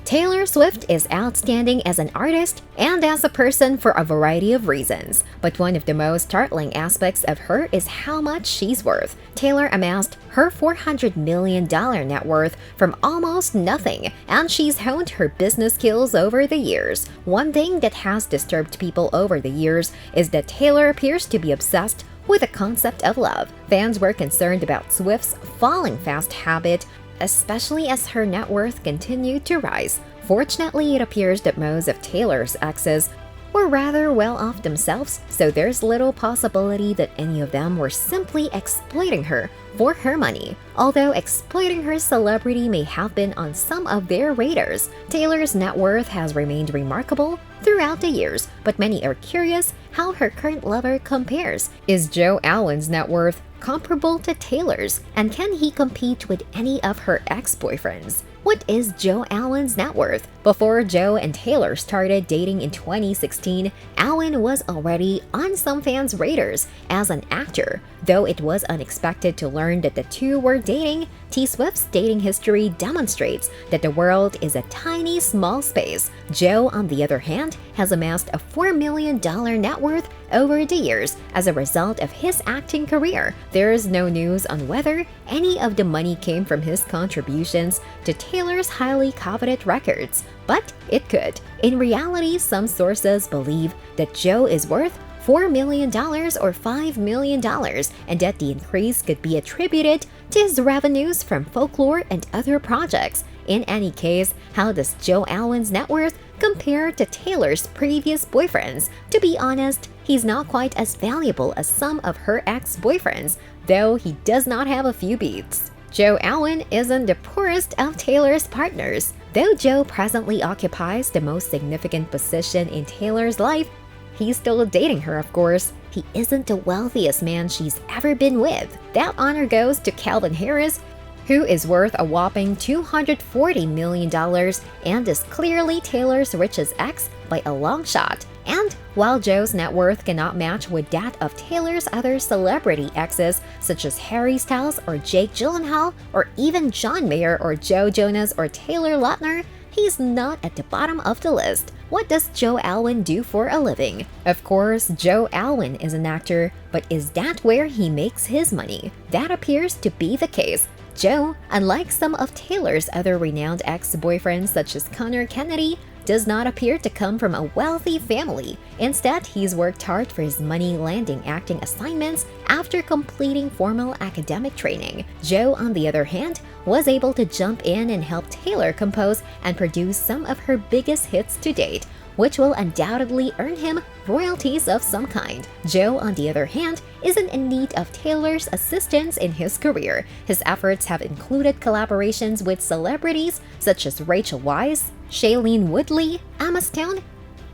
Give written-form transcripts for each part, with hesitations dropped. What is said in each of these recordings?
Taylor Swift is outstanding as an artist and as a person for a variety of reasons, but one of the most startling aspects of her is how much she's worth. Taylor amassed her $400 million net worth from almost nothing, and she's honed her business skills over the years. One thing that has disturbed people over the years is that Taylor appears to be obsessed with the concept of love. Fans were concerned about Swift's falling fast habit, especially as her net worth continued to rise. Fortunately, it appears that most of Taylor's exes were rather well off themselves, so there's little possibility that any of them were simply exploiting her for her money. Although exploiting her celebrity may have been on some of their radars, Taylor's net worth has remained remarkable throughout the years, but many are curious how her current lover compares. Is Joe Alwyn's net worth comparable to Taylor's, and can he compete with any of her ex-boyfriends? What is Joe Alwyn's net worth? Before Joe and Taylor started dating in 2016, Alwyn was already on some fans' radars as an actor. Though it was unexpected to learn that the two were dating, T Swift's dating history demonstrates that the world is a tiny, small space. Joe, on the other hand, has amassed a $4 million net worth over the years as a result of his acting career. There is no news on whether any of the money came from his contributions to Taylor's highly coveted records, but it could. In reality, some sources believe that Joe is worth $4 million or $5 million, and that the increase could be attributed to his revenues from folklore and other projects. In any case, how does Joe Alwyn's net worth compare to Taylor's previous boyfriends? To be honest, he's not quite as valuable as some of her ex-boyfriends, though he does not have a few beats. Joe Alwyn isn't the poorest of Taylor's partners. Though Joe presently occupies the most significant position in Taylor's life, he's still dating her, of course. He isn't the wealthiest man she's ever been with. That honor goes to Calvin Harris, who is worth a whopping $240 million and is clearly Taylor's richest ex by a long shot. And while Joe's net worth cannot match with that of Taylor's other celebrity exes, such as Harry Styles or Jake Gyllenhaal, or even John Mayer or Joe Jonas or Taylor Lautner, he's not at the bottom of the list. What does Joe Alwyn do for a living? Of course, Joe Alwyn is an actor, but is that where he makes his money? That appears to be the case. Joe, unlike some of Taylor's other renowned ex-boyfriends such as Connor Kennedy, does not appear to come from a wealthy family. Instead, he's worked hard for his money landing acting assignments after completing formal academic training. Joe, on the other hand, was able to jump in and help Taylor compose and produce some of her biggest hits to date, which will undoubtedly earn him royalties of some kind. Joe, on the other hand, isn't in need of Taylor's assistance in his career. His efforts have included collaborations with celebrities such as Rachel Weisz, Shailene Woodley, Emma Stone,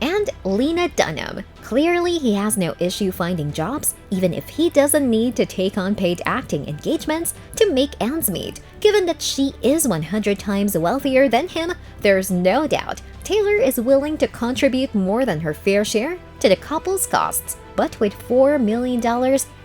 and Lena Dunham. Clearly, he has no issue finding jobs, even if he doesn't need to take on paid acting engagements to make ends meet. Given that she is 100 times wealthier than him, there's no doubt Taylor is willing to contribute more than her fair share to the couple's costs. But with $4 million,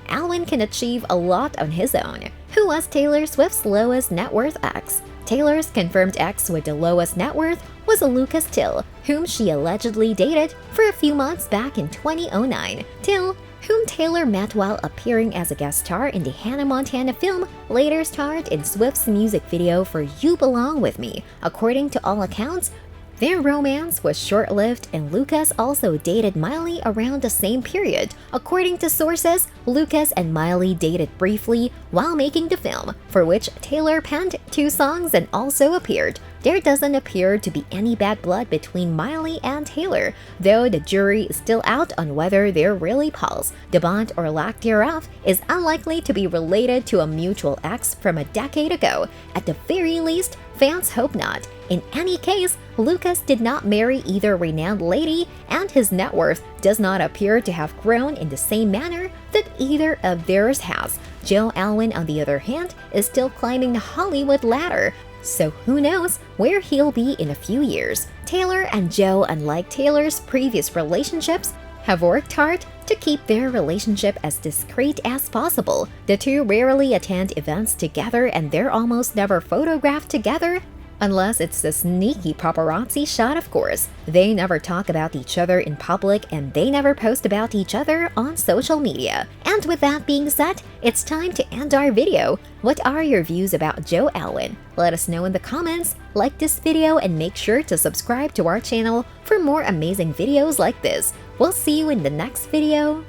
Alwyn can achieve a lot on his own. Who was Taylor Swift's lowest net worth ex? Taylor's confirmed ex with the lowest net worth was Lucas Till, whom she allegedly dated for a few months back in 2009. Till, whom Taylor met while appearing as a guest star in the Hannah Montana film, later starred in Swift's music video for You Belong With Me. According to all accounts, their romance was short-lived, and Lucas also dated Miley around the same period. According to sources, Lucas and Miley dated briefly while making the film, for which Taylor penned 2 songs and also appeared. There doesn't appear to be any bad blood between Miley and Taylor, though the jury is still out on whether they're really pals. The bond or lack thereof is unlikely to be related to a mutual ex from a decade ago. At the very least, fans hope not. In any case, Lucas did not marry either renowned lady, and his net worth does not appear to have grown in the same manner that either of theirs has. Joe Alwyn, on the other hand, is still climbing the Hollywood ladder, so who knows where he'll be in a few years. Taylor and Joe, unlike Taylor's previous relationships, have worked hard to keep their relationship as discreet as possible. The two rarely attend events together, and they're almost never photographed together. Unless it's a sneaky paparazzi shot, of course. They never talk about each other in public and they never post about each other on social media. And with that being said, it's time to end our video. What are your views about Joe Alwyn? Let us know in the comments, like this video, and make sure to subscribe to our channel for more amazing videos like this. We'll see you in the next video.